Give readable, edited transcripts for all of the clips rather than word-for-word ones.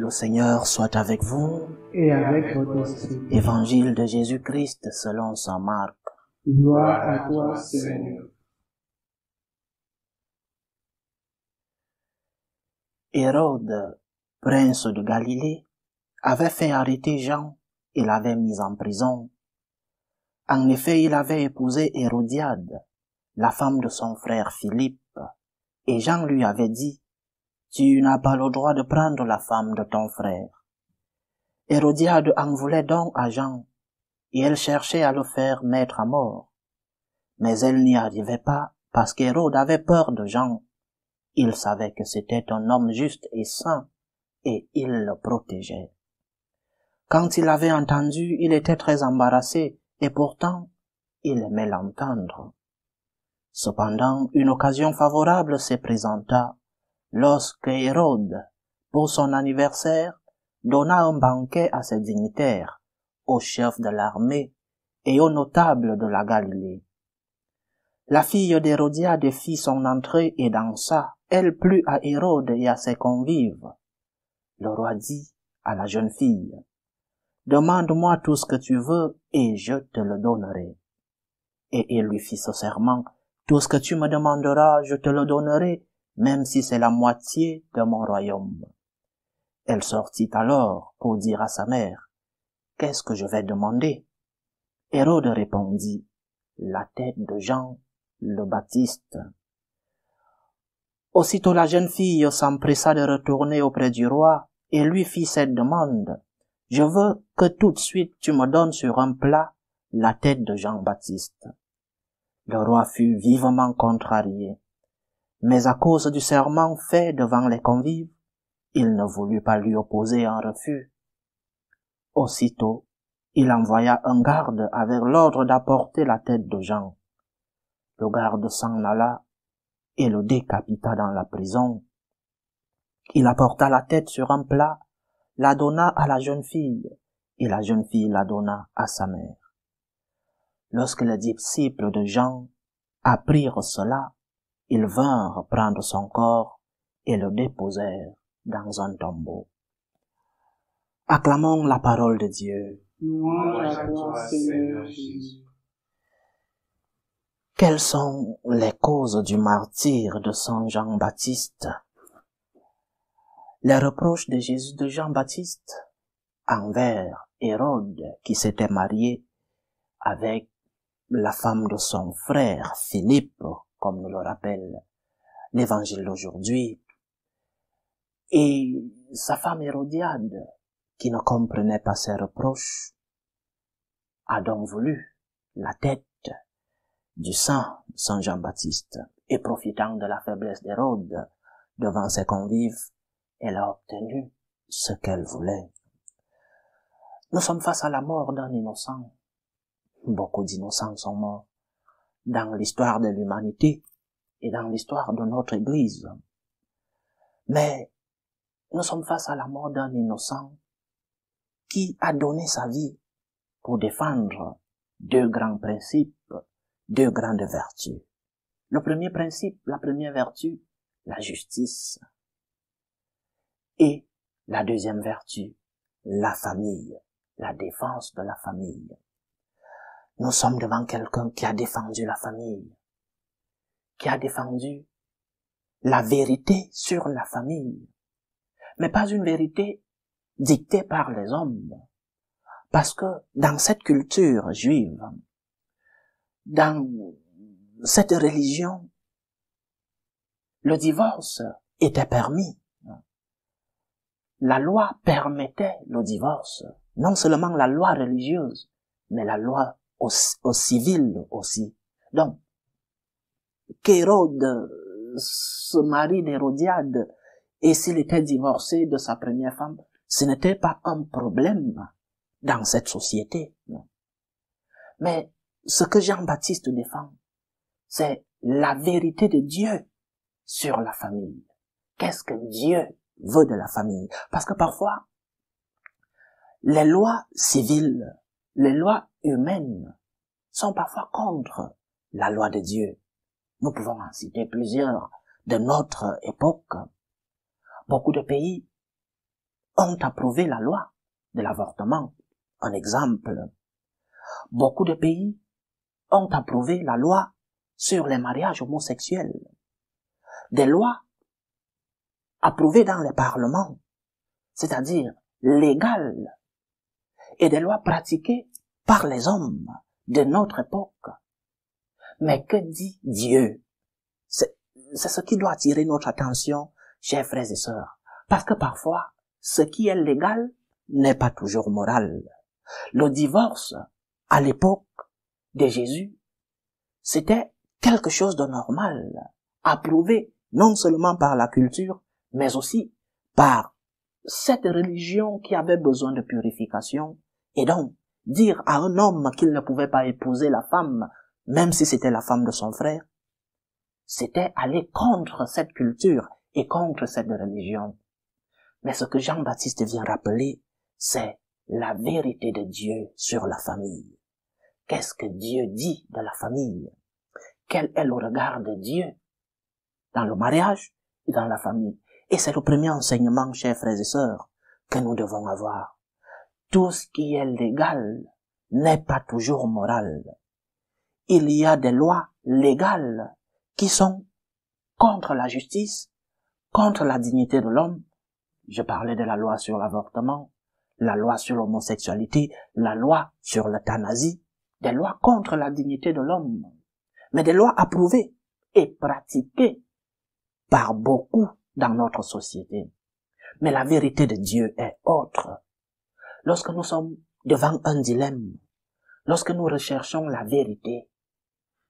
Le Seigneur soit avec vous. Et avec votre esprit. Évangile de Jésus-Christ selon saint Marc. Gloire à toi, Seigneur. Hérode, prince de Galilée, avait fait arrêter Jean et l'avait mis en prison. En effet, il avait épousé Hérodiade, la femme de son frère Philippe, et Jean lui avait dit, « Tu n'as pas le droit de prendre la femme de ton frère. » Hérodiade en voulait donc à Jean, et elle cherchait à le faire mettre à mort. Mais elle n'y arrivait pas, parce qu'Hérode avait peur de Jean. Il savait que c'était un homme juste et saint, et il le protégeait. Quand il avait entendu, il était très embarrassé, et pourtant, il aimait l'entendre. Cependant, une occasion favorable se présenta lorsque Hérode, pour son anniversaire, donna un banquet à ses dignitaires, aux chefs de l'armée et aux notables de la Galilée. La fille d'Hérodiade fit son entrée et dansa. Elle plut à Hérode et à ses convives. Le roi dit à la jeune fille, « Demande-moi tout ce que tu veux et je te le donnerai. » Et il lui fit ce serment, « Tout ce que tu me demanderas, je te le donnerai, même si c'est la moitié de mon royaume. » Elle sortit alors pour dire à sa mère, « Qu'est-ce que je vais demander ?» Hérode répondit, « La tête de Jean le Baptiste. » Aussitôt la jeune fille s'empressa de retourner auprès du roi et lui fit cette demande, « Je veux que tout de suite tu me donnes sur un plat la tête de Jean-Baptiste. » Le roi fut vivement contrarié, mais à cause du serment fait devant les convives, il ne voulut pas lui opposer un refus. Aussitôt, il envoya un garde avec l'ordre d'apporter la tête de Jean. Le garde s'en alla et le décapita dans la prison. Il apporta la tête sur un plat, la donna à la jeune fille, et la jeune fille la donna à sa mère. Lorsque les disciples de Jean apprirent cela, ils vinrent prendre son corps et le déposèrent dans un tombeau. Acclamons la parole de Dieu. Louange à toi, Seigneur Jésus. Quelles sont les causes du martyre de Saint Jean-Baptiste? Les reproches de Jésus de Jean-Baptiste envers Hérode qui s'était marié avec la femme de son frère Philippe, comme nous le rappelle l'évangile d'aujourd'hui, et sa femme Hérodiade, qui ne comprenait pas ses reproches, a donc voulu la tête du saint Saint Jean-Baptiste, et profitant de la faiblesse d'Hérode devant ses convives, elle a obtenu ce qu'elle voulait. Nous sommes face à la mort d'un innocent. Beaucoup d'innocents sont morts dans l'histoire de l'humanité et dans l'histoire de notre Église. Mais nous sommes face à la mort d'un innocent qui a donné sa vie pour défendre deux grands principes, deux grandes vertus. Le premier principe, la première vertu, la justice. Et la deuxième vertu, la famille, la défense de la famille. Nous sommes devant quelqu'un qui a défendu la famille, qui a défendu la vérité sur la famille, mais pas une vérité dictée par les hommes. Parce que dans cette culture juive, dans cette religion, le divorce était permis. La loi permettait le divorce. Non seulement la loi religieuse, mais la loi au civil aussi. Donc, qu'Hérode se marie d'Hérodiade, et s'il était divorcé de sa première femme, ce n'était pas un problème dans cette société. Non. Mais ce que Jean-Baptiste défend, c'est la vérité de Dieu sur la famille. Qu'est-ce que Dieu veut de la famille? Parce que parfois, les lois civiles, les lois humaines sont parfois contre la loi de Dieu. Nous pouvons en citer plusieurs de notre époque. Beaucoup de pays ont approuvé la loi de l'avortement. Un exemple, beaucoup de pays ont approuvé la loi sur les mariages homosexuels. Des lois approuvées dans les parlements, c'est-à-dire légales, et des lois pratiquées par les hommes de notre époque. Mais que dit Dieu? C'est ce qui doit attirer notre attention, chers frères et sœurs. Parce que parfois, ce qui est légal n'est pas toujours moral. Le divorce, à l'époque de Jésus, c'était quelque chose de normal, approuvé non seulement par la culture, mais aussi par cette religion qui avait besoin de purification. Et donc, dire à un homme qu'il ne pouvait pas épouser la femme, même si c'était la femme de son frère, c'était aller contre cette culture et contre cette religion. Mais ce que Jean-Baptiste vient rappeler, c'est la vérité de Dieu sur la famille. Qu'est-ce que Dieu dit de la famille? Quel est le regard de Dieu dans le mariage et dans la famille? Et c'est le premier enseignement, chers frères et sœurs, que nous devons avoir. Tout ce qui est légal n'est pas toujours moral. Il y a des lois légales qui sont contre la justice, contre la dignité de l'homme. Je parlais de la loi sur l'avortement, la loi sur l'homosexualité, la loi sur l'euthanasie, des lois contre la dignité de l'homme, mais des lois approuvées et pratiquées par beaucoup dans notre société. Mais la vérité de Dieu est autre. Lorsque nous sommes devant un dilemme, lorsque nous recherchons la vérité,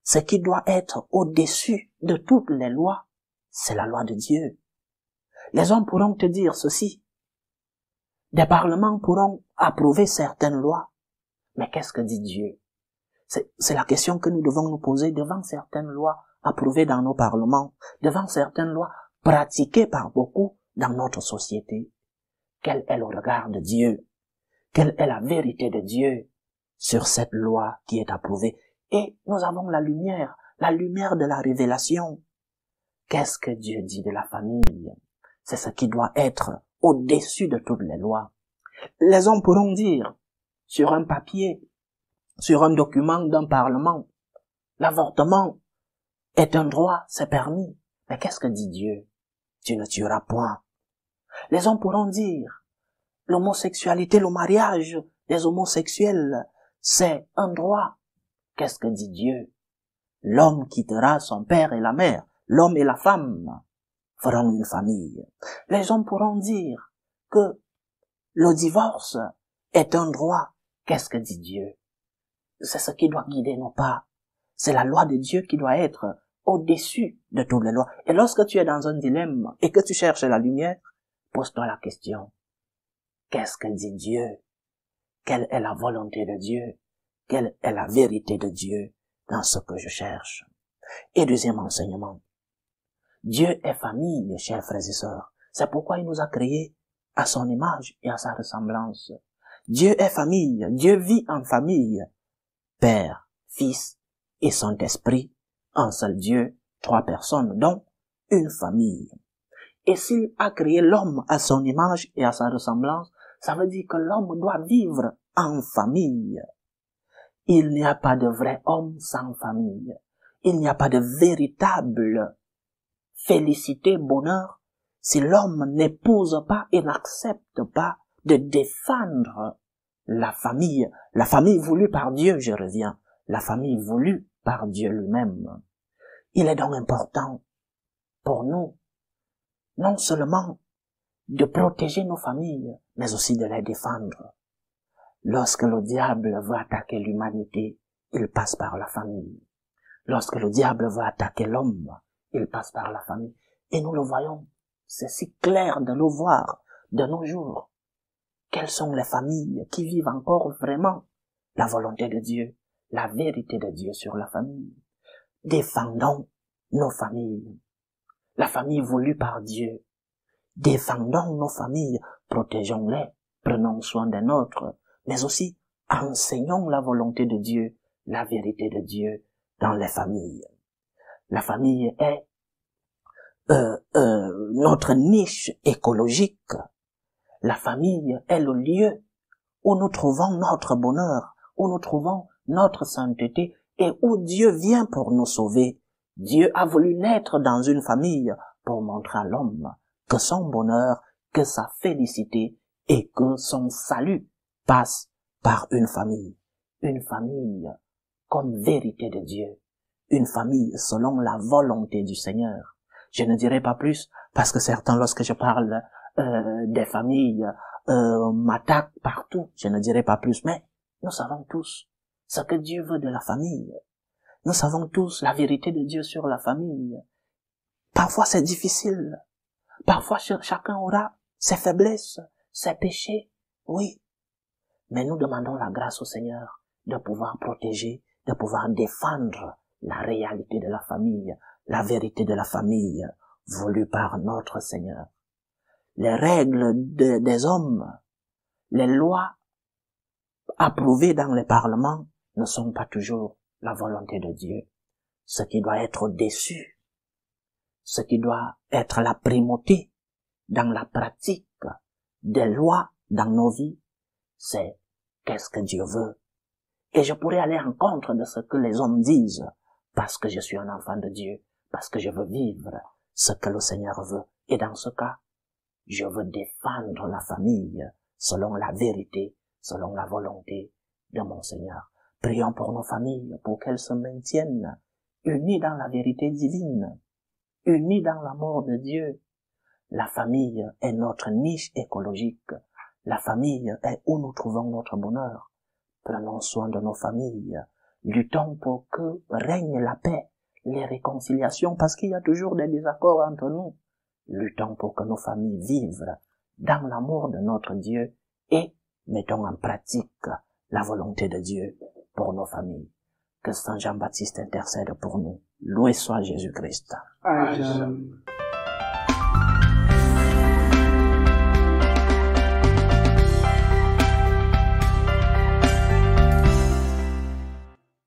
ce qui doit être au-dessus de toutes les lois, c'est la loi de Dieu. Les hommes pourront te dire ceci. Des parlements pourront approuver certaines lois. Mais qu'est-ce que dit Dieu? C'est la question que nous devons nous poser devant certaines lois approuvées dans nos parlements, devant certaines lois pratiquées par beaucoup dans notre société. Quel est le regard de Dieu? Quelle est la vérité de Dieu sur cette loi qui est approuvée? Et nous avons la lumière de la révélation. Qu'est-ce que Dieu dit de la famille? C'est ce qui doit être au-dessus de toutes les lois. Les hommes pourront dire, sur un papier, sur un document d'un parlement, l'avortement est un droit, c'est permis. Mais qu'est-ce que dit Dieu? Tu ne tueras point. Les hommes pourront dire, l'homosexualité, le mariage des homosexuels, c'est un droit. Qu'est-ce que dit Dieu? L'homme quittera son père et la mère, l'homme et la femme feront une famille. Les hommes pourront dire que le divorce est un droit. Qu'est-ce que dit Dieu? C'est ce qui doit guider nos pas. C'est la loi de Dieu qui doit être au-dessus de toutes les lois. Et lorsque tu es dans un dilemme et que tu cherches la lumière, pose-toi la question. Qu'est-ce que dit Dieu? Quelle est la volonté de Dieu? Quelle est la vérité de Dieu dans ce que je cherche? Et deuxième enseignement. Dieu est famille, chers frères et sœurs. C'est pourquoi il nous a créés à son image et à sa ressemblance. Dieu est famille. Dieu vit en famille. Père, Fils et Saint-Esprit, un seul Dieu, 3 personnes, dont une famille. Et s'il a créé l'homme à son image et à sa ressemblance, ça veut dire que l'homme doit vivre en famille. Il n'y a pas de vrai homme sans famille. Il n'y a pas de véritable félicité, bonheur, si l'homme n'épouse pas et n'accepte pas de défendre la famille voulue par Dieu, je reviens, la famille voulue par Dieu lui-même. Il est donc important pour nous, non seulement de protéger nos familles, mais aussi de les défendre. Lorsque le diable veut attaquer l'humanité, il passe par la famille. Lorsque le diable veut attaquer l'homme, il passe par la famille. Et nous le voyons, c'est si clair de le voir de nos jours. Quelles sont les familles qui vivent encore vraiment la volonté de Dieu, la vérité de Dieu sur la famille? Défendons nos familles, la famille voulue par Dieu. Défendons nos familles, protégeons-les, prenons soin des nôtres, mais aussi enseignons la volonté de Dieu, la vérité de Dieu dans les familles. La famille est notre niche écologique. La famille est le lieu où nous trouvons notre bonheur, où nous trouvons notre sainteté et où Dieu vient pour nous sauver. Dieu a voulu naître dans une famille pour montrer à l'homme que son bonheur, que sa félicité et que son salut passe par une famille. Une famille comme vérité de Dieu. Une famille selon la volonté du Seigneur. Je ne dirai pas plus parce que certains, lorsque je parle des familles, m'attaquent partout. Je ne dirai pas plus, mais nous savons tous ce que Dieu veut de la famille. Nous savons tous la vérité de Dieu sur la famille. Parfois c'est difficile. Parfois chacun aura ses faiblesses, ses péchés. Oui. Mais nous demandons la grâce au Seigneur de pouvoir protéger, de pouvoir défendre la réalité de la famille, la vérité de la famille voulue par notre Seigneur. Les règles des hommes, les lois approuvées dans les parlements ne sont pas toujours la volonté de Dieu. Ce qui doit être au-dessus, ce qui doit être la primauté dans la pratique des lois dans nos vies, c'est qu'est-ce que Dieu veut. Et je pourrais aller en contre de ce que les hommes disent, parce que je suis un enfant de Dieu, parce que je veux vivre ce que le Seigneur veut. Et dans ce cas, je veux défendre la famille selon la vérité, selon la volonté de mon Seigneur. Prions pour nos familles, pour qu'elles se maintiennent unies dans la vérité divine, unies dans l'amour de Dieu. La famille est notre niche écologique. La famille est où nous trouvons notre bonheur. Prenons soin de nos familles. Luttons pour que règne la paix, les réconciliations, parce qu'il y a toujours des désaccords entre nous. Luttons pour que nos familles vivent dans l'amour de notre Dieu et mettons en pratique la volonté de Dieu pour nos familles. Que Saint Jean-Baptiste intercède pour nous. Loué soit Jésus-Christ. Amen.